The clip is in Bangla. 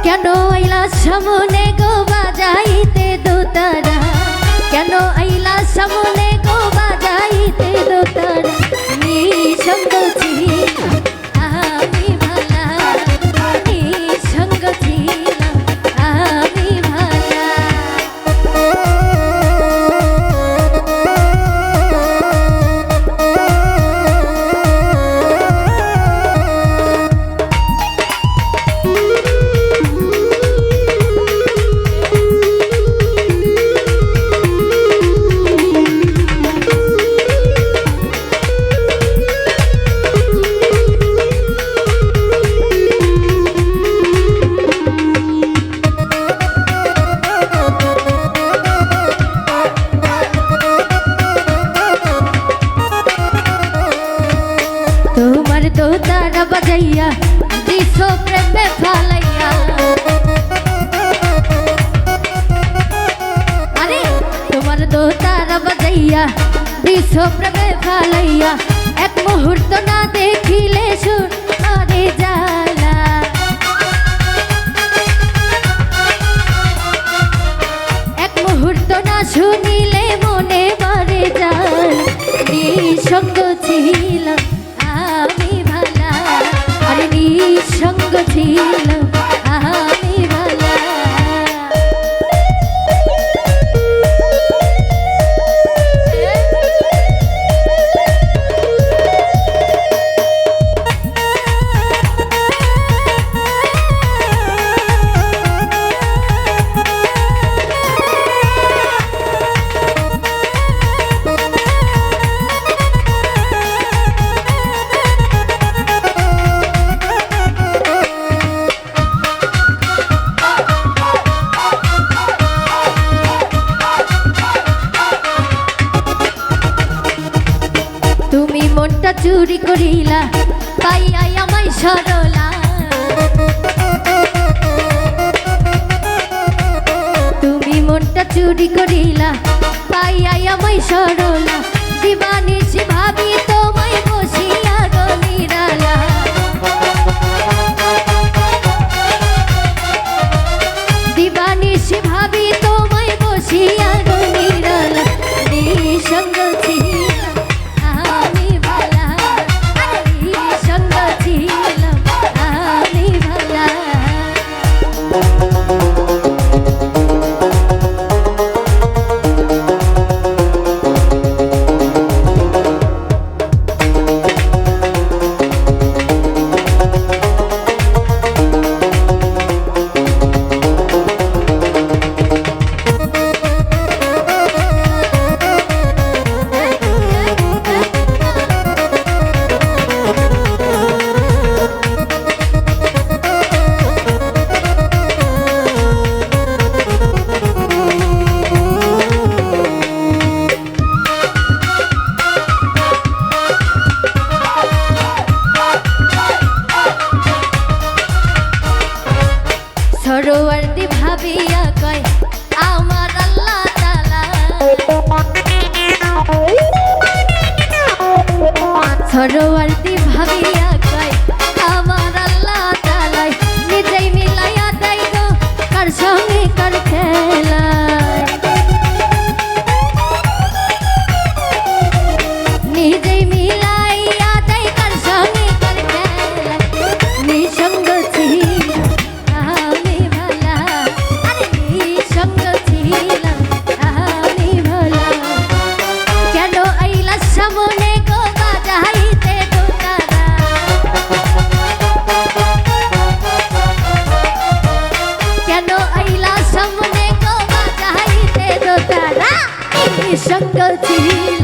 কেন আইলা সামনে গো বাজাইতে দোতারা, কেন আইলা সামনে গো বাজাইতে দোতারা, নিঃসঙ্গ ছিলাম আমি ভালা, নিঃসঙ্গ ছিলাম আমি ভালা। তোমার দোতারা বাজাইয়া দিছ প্রেমে ফালাইয়া, আরে তোমার দোতারা বাজাইয়া দিছ প্রেমে ফালাইয়া, এক মুহূর্ত না দেখিলে সুর আরে জ্বালা, এক মুহূর্ত না শুনিলে মনে বারে যায়, নিঃসঙ্গ ছিলাম আমি ভালা, আরে নিঃসঙ্গ ছিলাম আমি ভালা। তুমি মনটা চুরি করিলা পাইয়া আমায় সরলা, তুমি মনটা চুরি করিলা পাইয়া আমায় সরলা, দিবানিশি ভাবি তোমায় বসিয়া গো নিরালা, দিবানিশি ভাবি তোমায় বসিয়া গো নিরালা, নিঃসঙ্গ ছিলাম আমি ভালা, নিঃসঙ্গ ছিলাম আমি ভালা। সরোয়ার্দি ভাবিয়া কয় আমার আল্লাহ তাআলা, সরোয়ার্দি ভাবিয়া কয় আমার আল্লাহ তাআলা, নিজেই মিলাইয়া দেয় গো কার সঙ্গে কার খেলা, নিজেই মিলাইয়া দেয় কার সঙ্গে কার খেলা, নিঃসঙ্গ ছিলাম আমি ভালা, আরে নিঃসঙ্গ ছিলাম আমি ভালা। কেন আইলা সামনে গো বাজাইতে দোতারা, কেন আইলা সামনে গো বাজাইতে দোতারা, নিঃসঙ্গ ছিলাম